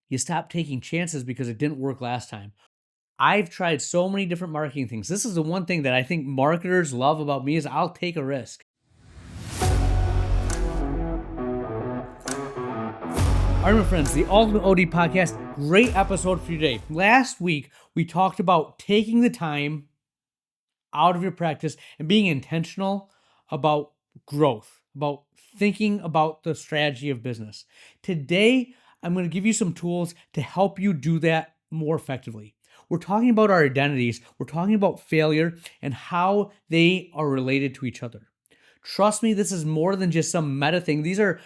You stop taking chances because it didn't work last time. I've tried so many different marketing things. This is the one thing that I think marketers love about me is I'll take a risk. All right, my friends, the Ultimate OD Podcast, great episode for you today. Last week, we talked about taking the time out of your practice and being intentional about growth, about thinking about the strategy of business. Today, I'm going to give you some tools to help you do that more effectively. We're talking about our identities, we're talking about failure and how they are related to each other. Trust me, this is more than just some meta thing. These are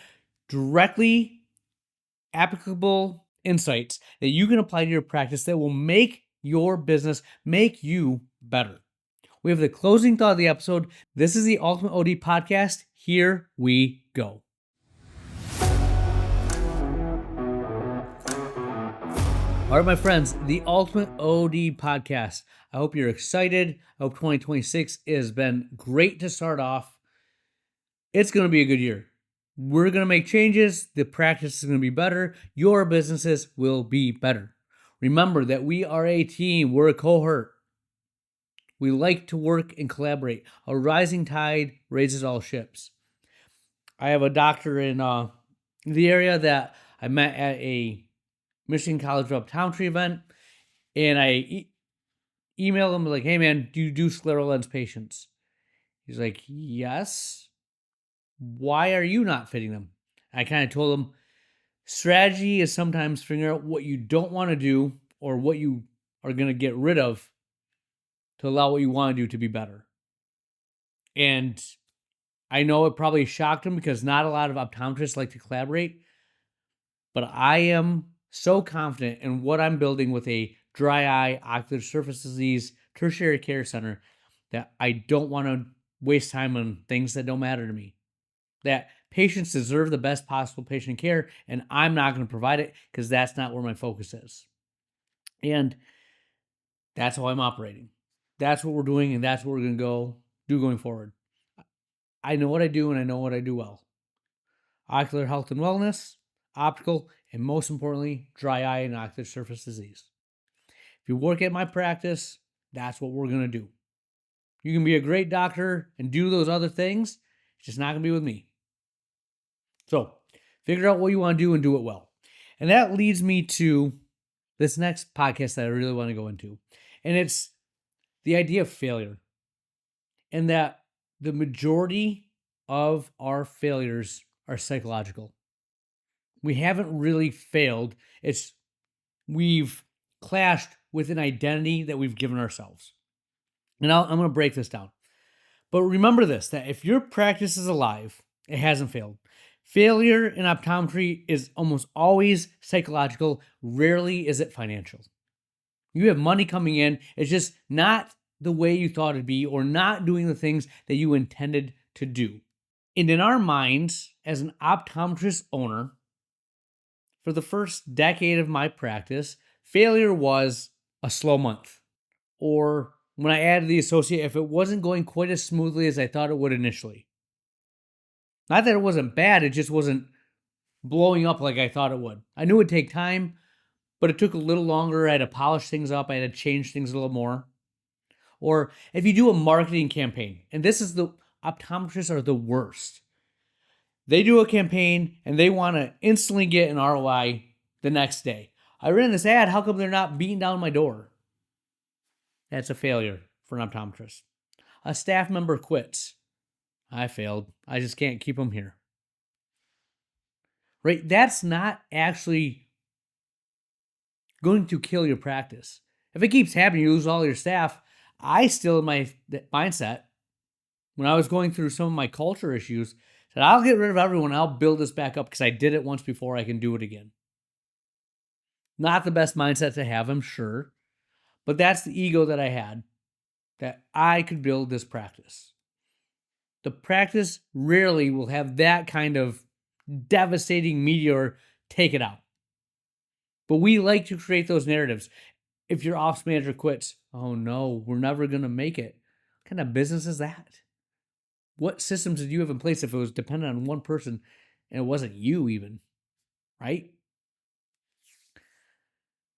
directly applicable insights that you can apply to your practice that will make your business, make you better. We have the closing thought of the episode. This is the Ultimate OD Podcast. Here we go. All right, my friends, the Ultimate OD Podcast. I hope you're excited. I hope 2026 has been great to start off. It's going to be a good year. We're going to make changes. The practice is going to be better. Your businesses will be better. Remember that we are a team. We're a cohort. We like to work and collaborate. A rising tide raises all ships. I have a doctor in the area that I met at a Michigan College of Optometry event, and I emailed him like, "Hey man, do you do scleral lens patients?" He's like, "Yes." Why are you not fitting them? I kind of told him strategy is sometimes figuring out what you don't want to do or what you are going to get rid of to allow what you want to do to be better. And I know it probably shocked him because not a lot of optometrists like to collaborate, but I am so confident in what I'm building with a dry eye, ocular surface disease, tertiary care center that I don't want to waste time on things that don't matter to me. That patients deserve the best possible patient care, and I'm not going to provide it because that's not where my focus is. And that's how I'm operating. That's what we're doing, and that's what we're going to do going forward. I know what I do, and I know what I do well. Ocular health and wellness, optical, and most importantly, dry eye and ocular surface disease. If you work at my practice, that's what we're going to do. You can be a great doctor and do those other things. It's just not going to be with me. So figure out what you want to do and do it well. And that leads me to this next podcast that I really want to go into. And it's the idea of failure. And that the majority of our failures are psychological. We haven't really failed. We've clashed with an identity that we've given ourselves. And I'm going to break this down. But remember this, that if your practice is alive, it hasn't failed. Failure in optometry is almost always psychological. Rarely is it financial. You have money coming in. It's just not the way you thought it'd be or not doing the things that you intended to do. And in our minds, as an optometrist owner, for the first decade of my practice, failure was a slow month. Or when I added the associate, if it wasn't going quite as smoothly as I thought it would initially. Not that it wasn't bad, it just wasn't blowing up like I thought it would. I knew it would take time, but it took a little longer. I had to polish things up. I had to change things a little more. Or if you do a marketing campaign, and this is the optometrists are the worst. They do a campaign and they want to instantly get an ROI the next day. I ran this ad. How come they're not beating down my door? That's a failure for an optometrist. A staff member quits. I failed. I just can't keep them here. Right? That's not actually going to kill your practice. If it keeps happening, you lose all your staff. I still, in my mindset, when I was going through some of my culture issues, said, I'll get rid of everyone. I'll build this back up because I did it once before. I can do it again. Not the best mindset to have, I'm sure. But that's the ego that I had, that I could build this practice. The practice rarely will have that kind of devastating meteor take it out. But we like to create those narratives. If your ops manager quits, oh no, we're never going to make it. What kind of business is that? What systems did you have in place if it was dependent on one person and it wasn't you even, right?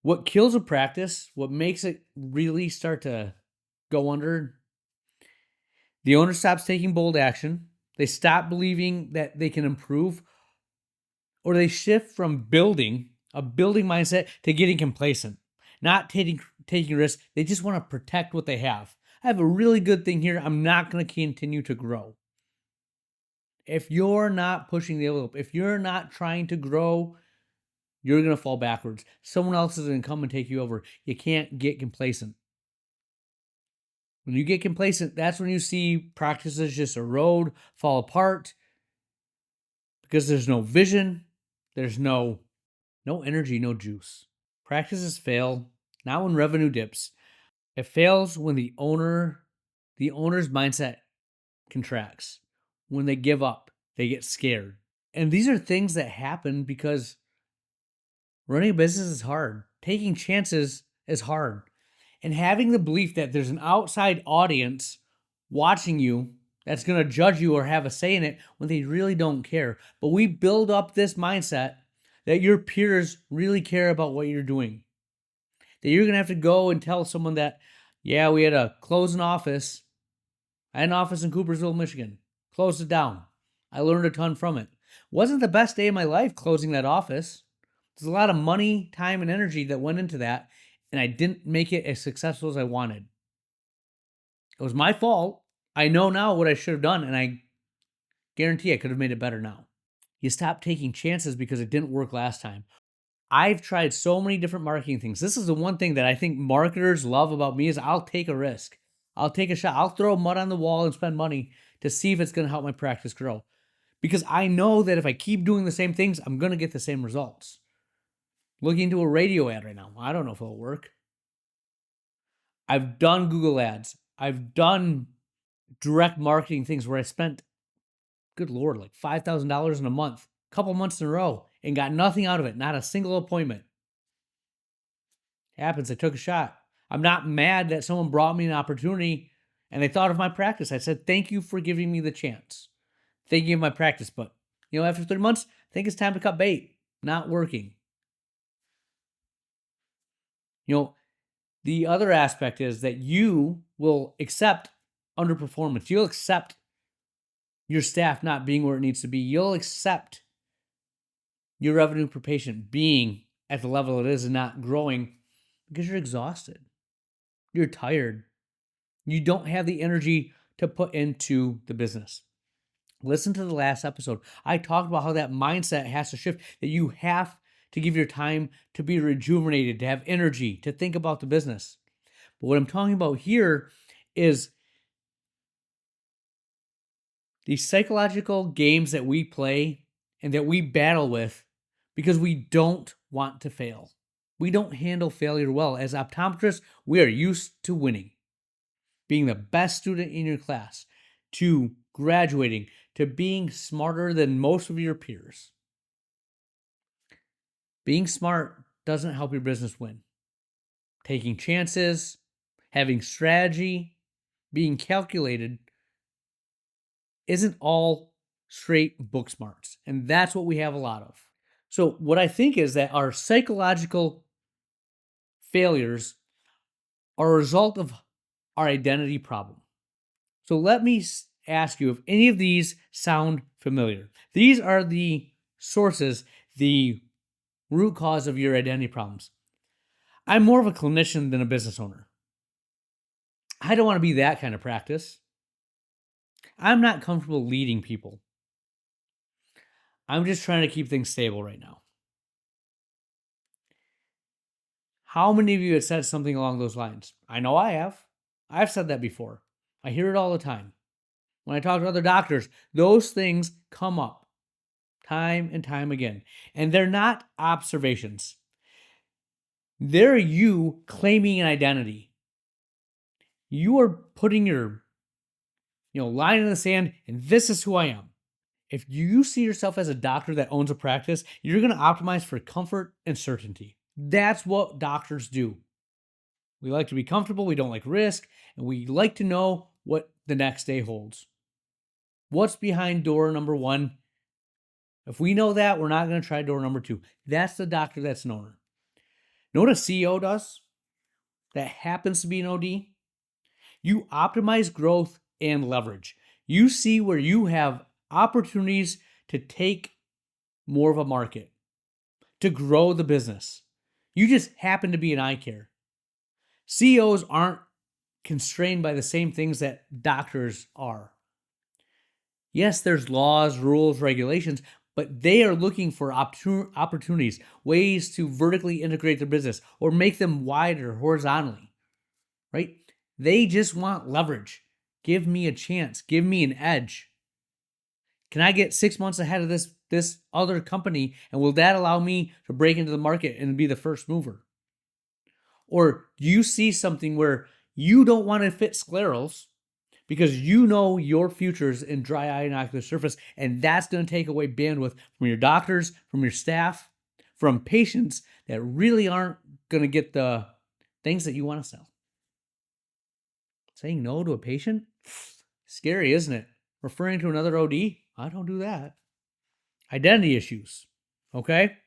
What kills a practice, what makes it really start to go under, the owner stops taking bold action. They stop believing that they can improve, or they shift from building a building mindset to getting complacent, not taking risks. They just want to protect what they have. I have a really good thing here. I'm not going to continue to grow. If you're not pushing the envelope, if you're not trying to grow, you're going to fall backwards. Someone else is going to come and take you over. You can't get complacent. When you get complacent, that's when you see practices just erode, fall apart, because there's no vision, there's no energy, no juice. Practices fail not when revenue dips. It fails when the owner's mindset contracts. When they give up, they get scared. And these are things that happen because running a business is hard. Taking chances is hard. And having the belief that there's an outside audience watching you that's going to judge you or have a say in it when they really don't care. But we build up this mindset that your peers really care about what you're doing. That you're going to have to go and tell someone that, yeah, we had to close an office. I had an office in Coopersville, Michigan. Closed it down. I learned a ton from it. Wasn't the best day of my life closing that office. There's a lot of money, time, and energy that went into that, and I didn't make it as successful as I wanted. It was my fault. I know now what I should have done, and I guarantee I could have made it better now. You stop taking chances because it didn't work last time. I've tried so many different marketing things. This is the one thing that I think marketers love about me is I'll take a risk. I'll take a shot. I'll throw mud on the wall and spend money to see if it's going to help my practice grow. Because I know that if I keep doing the same things, I'm going to get the same results. Looking into a radio ad right now. I don't know if it'll work. I've done Google ads. I've done direct marketing things where I spent, good Lord, like $5,000 in a month, a couple months in a row, and got nothing out of it. Not a single appointment. Happens. I took a shot. I'm not mad that someone brought me an opportunity and they thought of my practice. I said, thank you for giving me the chance. Thinking of my practice. But, after 3 months, I think it's time to cut bait. Not working. The other aspect is that you will accept underperformance. You'll accept your staff not being where it needs to be. You'll accept your revenue per patient being at the level it is and not growing because you're exhausted. You're tired. You don't have the energy to put into the business. Listen to the last episode. I talked about how that mindset has to shift, that you have to give your time to be rejuvenated, to have energy, to think about the business. But what I'm talking about here is the psychological games that we play and that we battle with because we don't want to fail. We don't handle failure well. As optometrists, we are used to winning, being the best student in your class, to graduating, to being smarter than most of your peers. Being smart doesn't help your business win. Taking chances, having strategy, being calculated isn't all straight book smarts. And that's what we have a lot of. So what I think is that our psychological failures are a result of our identity problem. So let me ask you if any of these sound familiar. These are the sources, the root cause of your identity problems. I'm more of a clinician than a business owner. I don't want to be that kind of practice. I'm not comfortable leading people. I'm just trying to keep things stable right now. How many of you have said something along those lines? I know I have. I've said that before. I hear it all the time. When I talk to other doctors, those things come up time and time again. And they're not observations. They're you claiming an identity. You are putting your line in the sand, and this is who I am. If you see yourself as a doctor that owns a practice, you're going to optimize for comfort and certainty. That's what doctors do. We like to be comfortable, we don't like risk, and we like to know what the next day holds. What's behind door number 1? If we know that, we're not going to try door number 2. That's the doctor that's an owner. Know what a CEO does that happens to be an OD? You optimize growth and leverage. You see where you have opportunities to take more of a market, to grow the business. You just happen to be in eye care. CEOs aren't constrained by the same things that doctors are. Yes, there's laws, rules, regulations, but they are looking for opportunities, ways to vertically integrate their business or make them wider horizontally, right? They just want leverage. Give me a chance. Give me an edge. Can I get 6 months ahead of this other company, and will that allow me to break into the market and be the first mover? Or do you see something where you don't want to fit sclerals because you know your future's in dry eye and ocular surface, and that's going to take away bandwidth from your doctors, from your staff, from patients that really aren't going to get the things that you want to sell? Saying no to a patient? Scary, isn't it? Referring to another OD? I don't do that. Identity issues. Okay?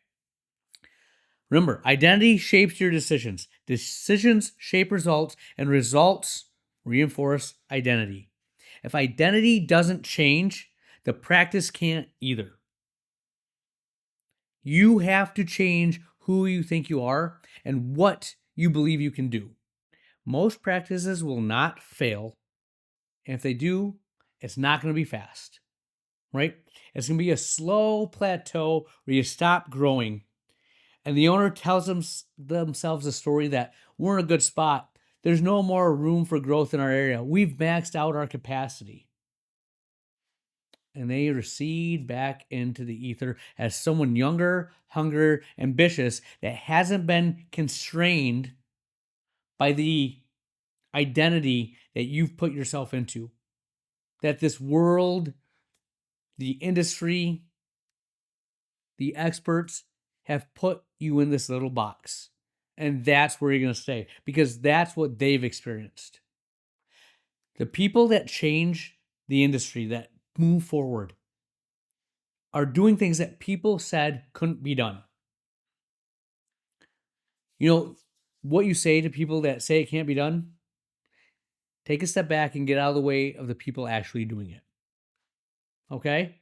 Remember, identity shapes your decisions. Decisions shape results, and results reinforce identity. If identity doesn't change, the practice can't either. You have to change who you think you are and what you believe you can do. Most practices will not fail. And if they do, it's not going to be fast, right? It's going to be a slow plateau where you stop growing. And the owner tells themselves a story that we're in a good spot. There's no more room for growth in our area. We've maxed out our capacity. And they recede back into the ether as someone younger, hungrier, ambitious that hasn't been constrained by the identity that you've put yourself into. That this world, the industry, the experts have put you in this little box. And that's where you're going to stay because that's what they've experienced. The people that change the industry, that move forward, are doing things that people said couldn't be done. You know, what you say to people that say it can't be done? Take a step back and get out of the way of the people actually doing it. Okay?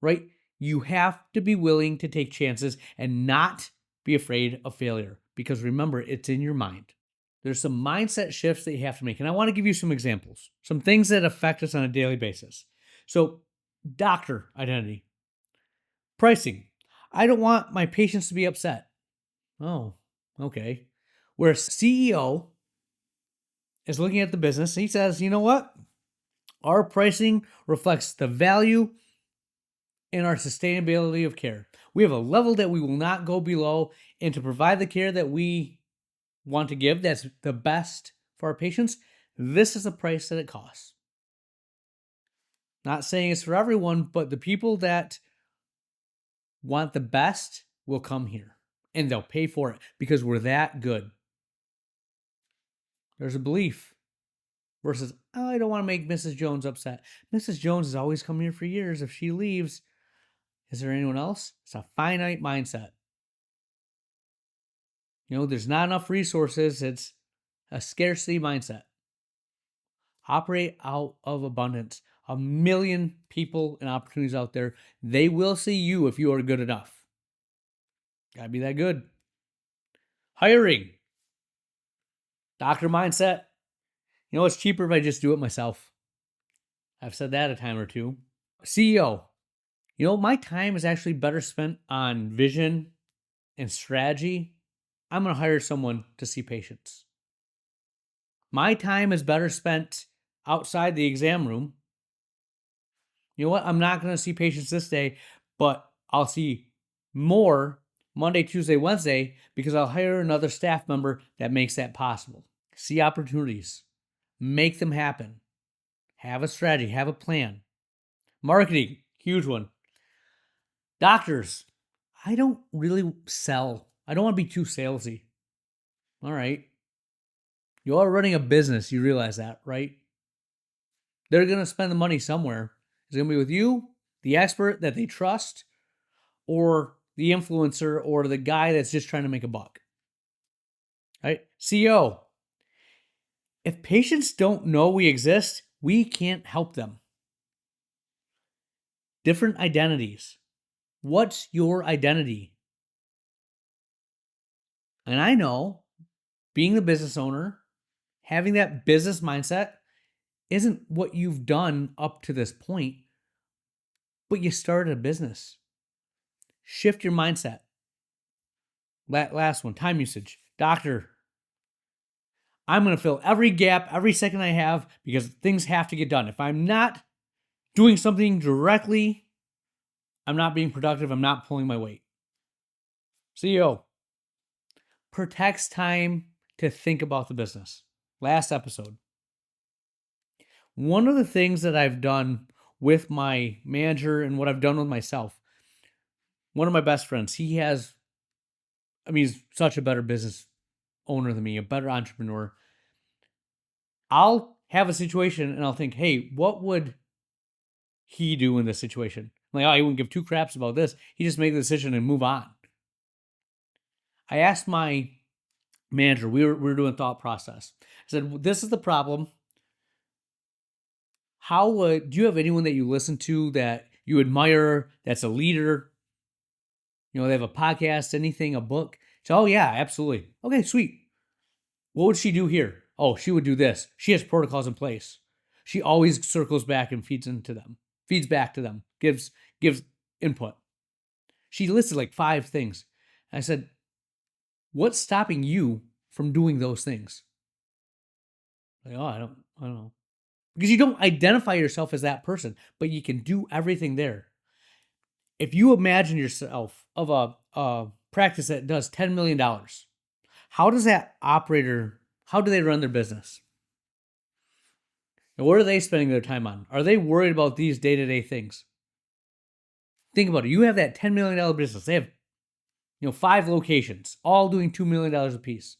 Right? You have to be willing to take chances and not be afraid of failure because remember, it's in your mind. There's some mindset shifts that you have to make. And I want to give you some examples, some things that affect us on a daily basis. So, doctor identity, pricing. I don't want my patients to be upset. Oh, okay. Where a CEO is looking at the business, he says, you know what? Our pricing reflects the value and our sustainability of care. We have a level that we will not go below, and to provide the care that we want to give that's the best for our patients, this is the price that it costs. Not saying it's for everyone, but the people that want the best will come here and they'll pay for it because we're that good. There's a belief versus, oh, I don't want to make Mrs. Jones upset. Mrs. Jones has always come here for years. If she leaves, is there anyone else? It's a finite mindset. There's not enough resources. It's a scarcity mindset. Operate out of abundance. 1 million people and opportunities out there. They will see you if you are good enough. Gotta be that good. Hiring. Doctor mindset. It's cheaper if I just do it myself. I've said that a time or two. CEO. My time is actually better spent on vision and strategy. I'm going to hire someone to see patients. My time is better spent outside the exam room. You know what? I'm not going to see patients this day, but I'll see more Monday, Tuesday, Wednesday because I'll hire another staff member that makes that possible. See opportunities. Make them happen. Have a strategy. Have a plan. Marketing. Huge one. Doctors. I don't really sell. I don't want to be too salesy. All right. You are running a business. You realize that, right? They're going to spend the money somewhere. It's going to be with you, the expert that they trust, or the influencer, or the guy that's just trying to make a buck. Right? CEO, if patients don't know we exist, we can't help them. Different identities. What's your identity? And I know being the business owner, having that business mindset isn't what you've done up to this point, but you started a business. Shift your mindset. Last one, time usage. Doctor, I'm going to fill every gap, every second I have because things have to get done. If I'm not doing something directly, I'm not being productive. I'm not pulling my weight. CEO, protects time to think about the business. Last episode. One of the things that I've done with my manager and what I've done with myself, one of my best friends, he's such a better business owner than me, a better entrepreneur. I'll have a situation and I'll think, hey, what would he do in this situation? I'm like, oh, he wouldn't give two craps about this. He just make the decision and move on. I asked my manager, we were doing thought process. I said, this is the problem. Do you have anyone that you listen to that you admire, that's a leader? They have a podcast, anything, a book. So, oh yeah, absolutely. Okay, sweet. What would she do here? Oh, she would do this. She has protocols in place. She always circles back and feeds back to them, gives input. She listed like 5 things. I said, what's stopping you from doing those things? Like, oh, I don't know. Because you don't identify yourself as that person, but you can do everything there. If you imagine yourself of a practice that does $10 million, how does that operator, how do they run their business? And what are they spending their time on? Are they worried about these day-to-day things? Think about it. You have that $10 million business. They have 5 locations, all doing $2 million a piece.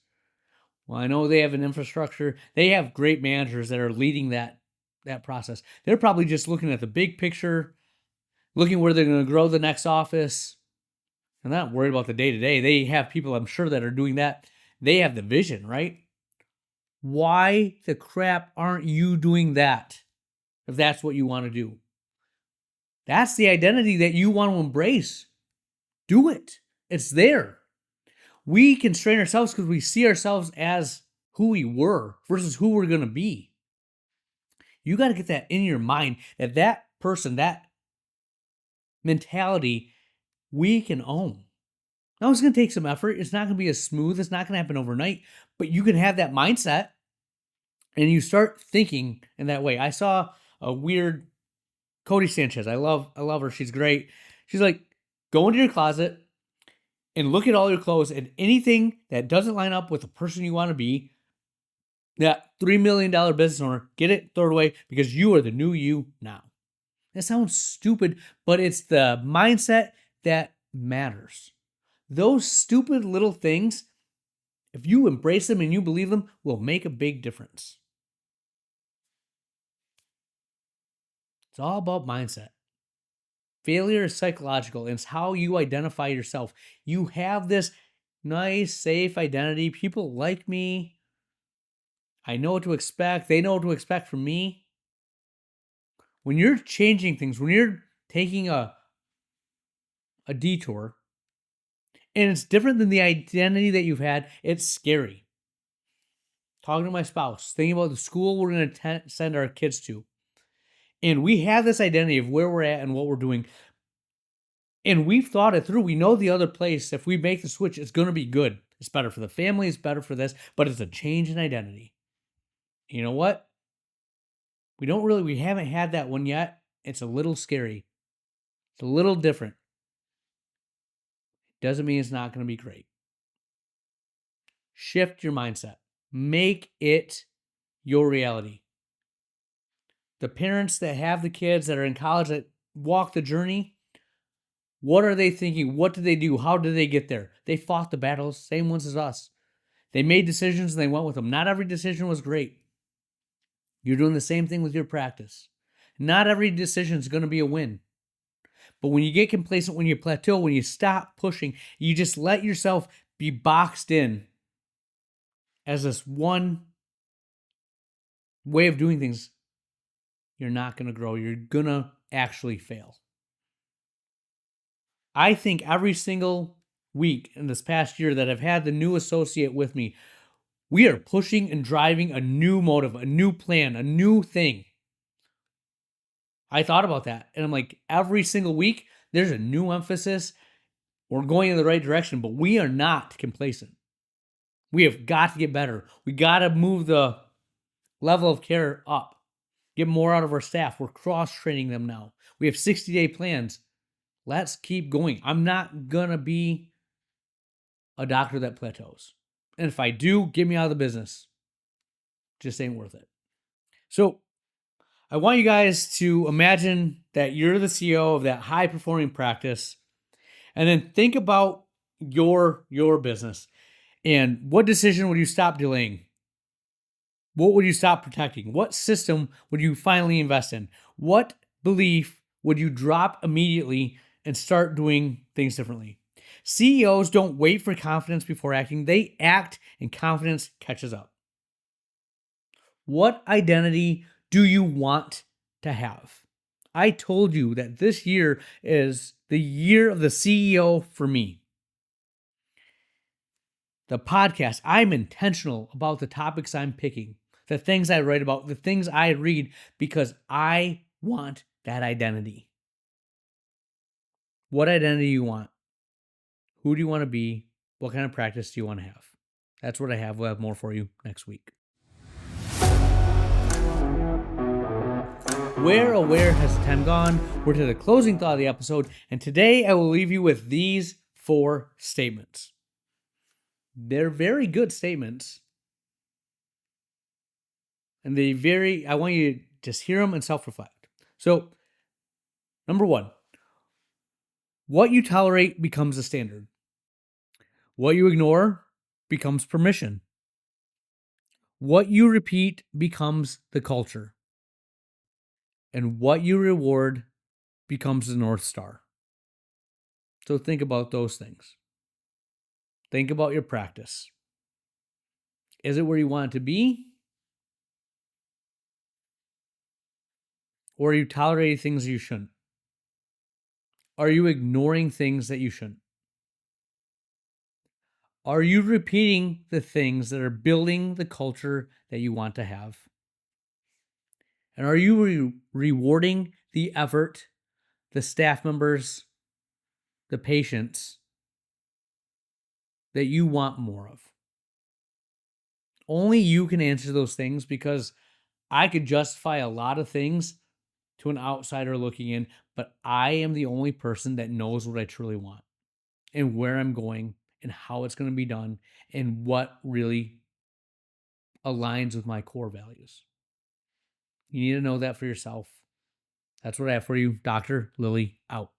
Well, I know they have an infrastructure. They have great managers that are leading that process. They're probably just looking at the big picture, looking where they're going to grow the next office. They're not worried about the day-to-day. They have people, I'm sure, that are doing that. They have the vision, right? Why the crap aren't you doing that if that's what you want to do? That's the identity that you want to embrace. Do it. It's there. We constrain ourselves because we see ourselves as who we were versus who we're going to be. You got to get that in your mind that person, that mentality, we can own. Now, it's going to take some effort. It's not going to be as smooth. It's not going to happen overnight. But you can have that mindset and you start thinking in that way. I saw a weird Cody Sanchez. I love her. She's great. She's like, go into your closet and look at all your clothes and anything that doesn't line up with the person you want to be, that $3 million business owner, get it, throw it away because you are the new you now. That sounds stupid, but it's the mindset that matters. Those stupid little things, if you embrace them and you believe them, will make a big difference. It's all about mindset. Failure is psychological, and it's how you identify yourself. You have this nice, safe identity. People like me. I know what to expect. They know what to expect from me. When you're changing things, when you're taking a detour, and it's different than the identity that you've had, it's scary. Talking to my spouse, thinking about the school we're going to send our kids to. And we have this identity of where we're at and what we're doing. And we've thought it through. We know the other place, if we make the switch, it's going to be good. It's better for the family. It's better for this. But it's a change in identity. You know what? We haven't had that one yet. It's a little scary. It's a little different. Doesn't mean it's not going to be great. Shift your mindset. Make it your reality. The parents that have the kids that are in college that walk the journey, what are they thinking? What did they do? How did they get there? They fought the battles, same ones as us. They made decisions and they went with them. Not every decision was great. You're doing the same thing with your practice. Not every decision is going to be a win. But when you get complacent, when you plateau, when you stop pushing, you just let yourself be boxed in. as this one way of doing things, you're not going to grow. You're going to actually fail. I think every single week in this past year that I've had the new associate with me, we are pushing and driving a new motive, a new plan, a new thing. I thought about that. And I'm like, every single week, there's a new emphasis. We're going in the right direction, but we are not complacent. We have got to get better. We got to move the level of care up, get more out of our staff. We're cross-training them now. We have 60-day plans. Let's keep going. I'm not going to be a doctor that plateaus. And if I do, get me out of the business. Just ain't worth it. So I want you guys to imagine that you're the CEO of that high-performing practice, and then think about your business. And what decision would you stop delaying? What would you stop protecting? What system would you finally invest in? What belief would you drop immediately and start doing things differently? CEOs don't wait for confidence before acting. They act and confidence catches up. What identity do you want to have? I told you that this year is the year of the CEO for me. The podcast, I'm intentional about the topics I'm picking, the things I write about, the things I read, because I want that identity. What identity do you want? Who do you want to be? What kind of practice do you want to have? That's what I have. We'll have more for you next week. Where, oh where has the time gone? We're to the closing thought of the episode, and today I will leave you with these 4 statements. They're very good statements. And I want you to just hear them and self-reflect. So, number 1, what you tolerate becomes a standard. What you ignore becomes permission. What you repeat becomes the culture. And what you reward becomes the North Star. So think about those things. Think about your practice. Is it where you want it to be? Or are you tolerating things you shouldn't? Are you ignoring things that you shouldn't? Are you repeating the things that are building the culture that you want to have? And are you rewarding the effort, the staff members, the patients that you want more of? Only you can answer those things, because I could justify a lot of things to an outsider looking in, but I am the only person that knows what I truly want and where I'm going and how it's going to be done and what really aligns with my core values. You need to know that for yourself. That's what I have for you. Dr. Lily out.